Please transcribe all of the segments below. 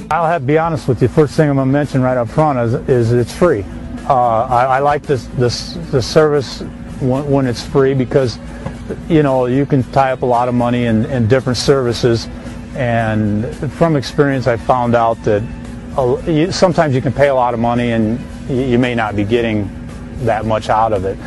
I'll have to be honest with you. First thing I'm going to mention right up front is it's free. I like this service when it's free because, you know, you can tie up a lot of money in different services, and from experience I found out that sometimes you can pay a lot of money and you may not be getting that much out of it.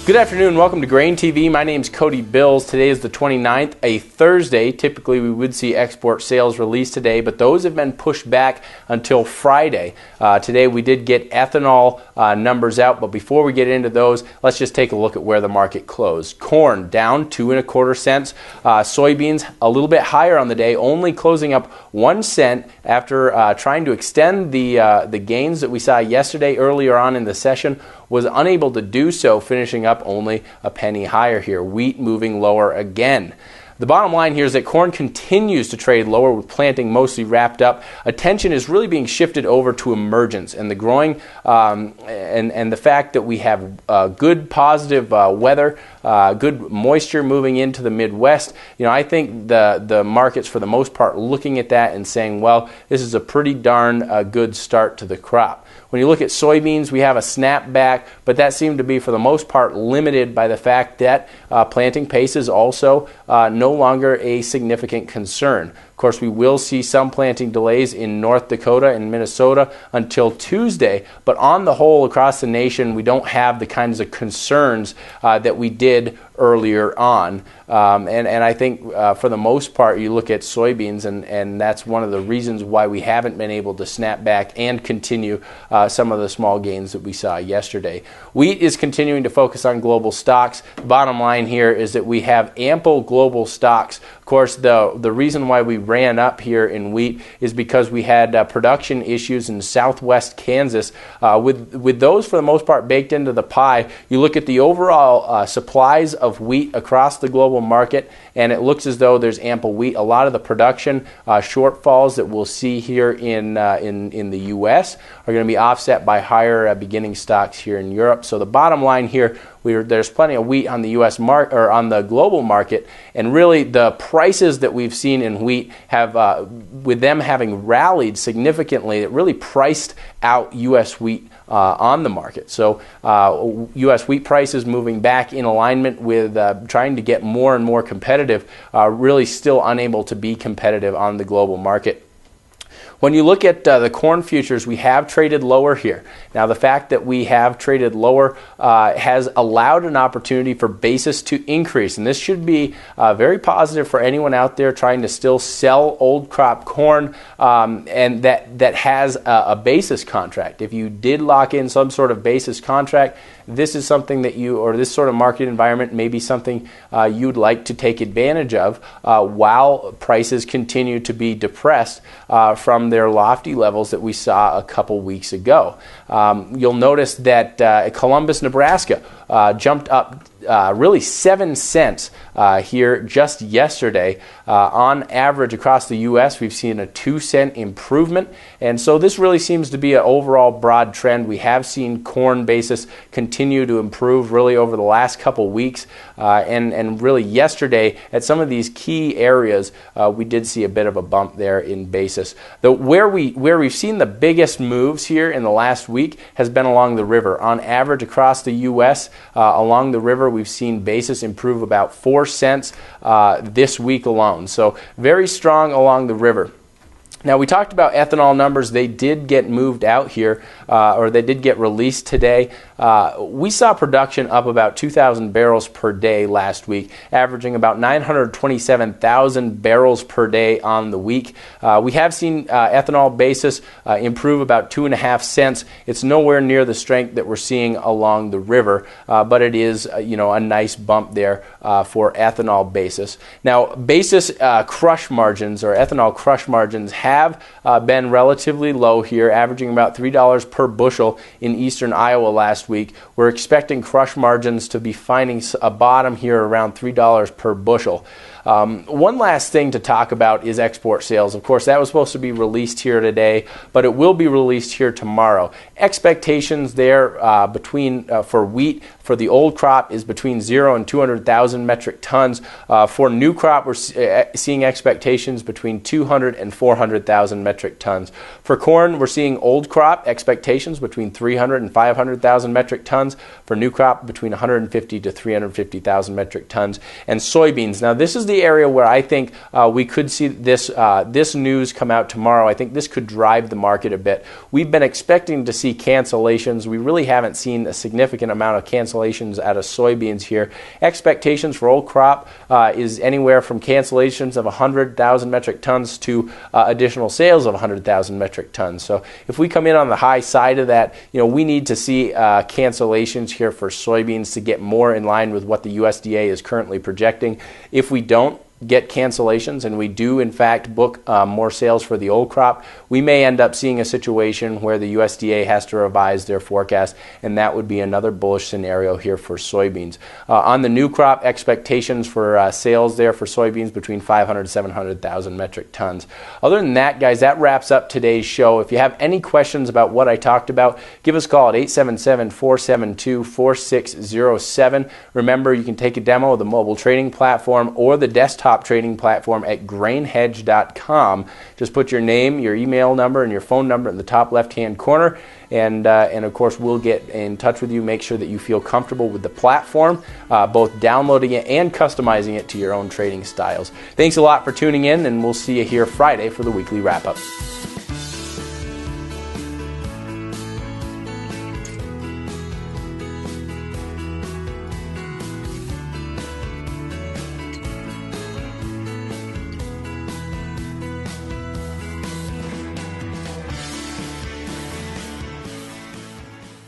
Good afternoon, welcome to GrainTV. My name is Cody Bills. Today is the 29th, a Thursday. Typically we would see export sales released today, but those have been pushed back until Friday. Today we did get ethanol numbers out, but before we get into those, let's just take a look at where the market closed. Corn down 2.25 cents. Soybeans a little bit higher on the day, only closing up 1 cent after trying to extend the gains that we saw yesterday earlier on in the session. Was unable to do so, finishing up only a penny higher here. Wheat moving lower again. The bottom line here is that corn continues to trade lower with planting mostly wrapped up. Attention is really being shifted over to emergence and the growing and the fact that we have good positive weather, good moisture moving into the Midwest. You know, I think the markets for the most part looking at that and saying, well, this is a pretty darn good start to the crop. When you look at soybeans, we have a snapback, but that seemed to be for the most part limited by the fact that planting pace is also no longer a significant concern. Of course, we will see some planting delays in North Dakota and Minnesota until Tuesday, but on the whole across the nation, we don't have the kinds of concerns that we did earlier on. And I think for the most part, you look at soybeans, and that's one of the reasons why we haven't been able to snap back and continue some of the small gains that we saw yesterday. Wheat is continuing to focus on global stocks. The bottom line here is that we have ample global stocks. Of course, the reason why we ran up here in wheat is because we had production issues in southwest Kansas. With those for the most part baked into the pie, you look at the overall supplies of wheat across the global market, and it looks as though there's ample wheat. A lot of the production shortfalls that we'll see here in the U.S. are going to be offset by higher beginning stocks here in Europe. So the bottom line here, there's plenty of wheat on the U.S. market or on the global market, and really the prices that we've seen in wheat have, with them having rallied significantly, it really priced out U.S. wheat on the market. So U.S. wheat prices moving back in alignment with trying to get more and more competitive, really still unable to be competitive on the global market. When you look at the corn futures, we have traded lower here. Now, the fact that we have traded lower has allowed an opportunity for basis to increase, and this should be very positive for anyone out there trying to still sell old crop corn and that has a basis contract. If you did lock in some sort of basis contract, this is something that this sort of market environment may be something you'd like to take advantage of while prices continue to be depressed from their lofty levels that we saw a couple weeks ago. You'll notice that Columbus, Nebraska jumped up really 7 cents here just yesterday. On average across the U.S., we've seen a 2-cent improvement, and so this really seems to be an overall broad trend. We have seen corn basis continue to improve really over the last couple weeks, and really yesterday at some of these key areas, we did see a bit of a bump there in basis. Where we've seen the biggest moves here in the last week has been along the river. On average across the U.S., along the river, we've seen basis improve about 4 cents this week alone. So very strong along the river. Now, we talked about ethanol numbers. They did get moved out here, or they did get released today. We saw production up about 2,000 barrels per day last week, averaging about 927,000 barrels per day on the week. We have seen ethanol basis improve about 2.5 cents. It's nowhere near the strength that we're seeing along the river, but it is a nice bump there for ethanol basis. Now, basis crush margins or ethanol crush margins have been relatively low here, averaging about $3 per bushel in eastern Iowa last week. We're expecting crush margins to be finding a bottom here around $3 per bushel. One last thing to talk about is export sales. Of course, that was supposed to be released here today, but it will be released here tomorrow. Expectations there for wheat for the old crop is between 0 and 200,000 metric tons. For new crop, we're seeing expectations between 200 and 400,000 metric tons. For corn, we're seeing old crop expectations between 300 and 500,000 metric tons. For new crop, between 150 to 350,000 metric tons. And soybeans. Now, this is the area where I think we could see this news come out tomorrow. I think this could drive the market a bit. We've been expecting to see cancellations. We really haven't seen a significant amount of cancellations out of soybeans here. Expectations for old crop is anywhere from cancellations of 100,000 metric tons to additional sales of 100,000 metric tons. So if we come in on the high side of that, we need to see cancellations here for soybeans to get more in line with what the USDA is currently projecting. If we don't get cancellations and we do in fact book more sales for the old crop, we may end up seeing a situation where the USDA has to revise their forecast, and that would be another bullish scenario here for soybeans. On the new crop, expectations for sales there for soybeans between 500 and 700,000 metric tons. Other than that, guys, that wraps up today's show. If you have any questions about what I talked about, give us a call at 877-472-4607. Remember, you can take a demo of the mobile trading platform or the desktop trading platform at grainhedge.com. Just put your name, your email number, and your phone number in the top left-hand corner, and of course we'll get in touch with you, make sure that you feel comfortable with the platform, both downloading it and customizing it to your own trading styles. Thanks a lot for tuning in, and we'll see you here Friday for the weekly wrap-up.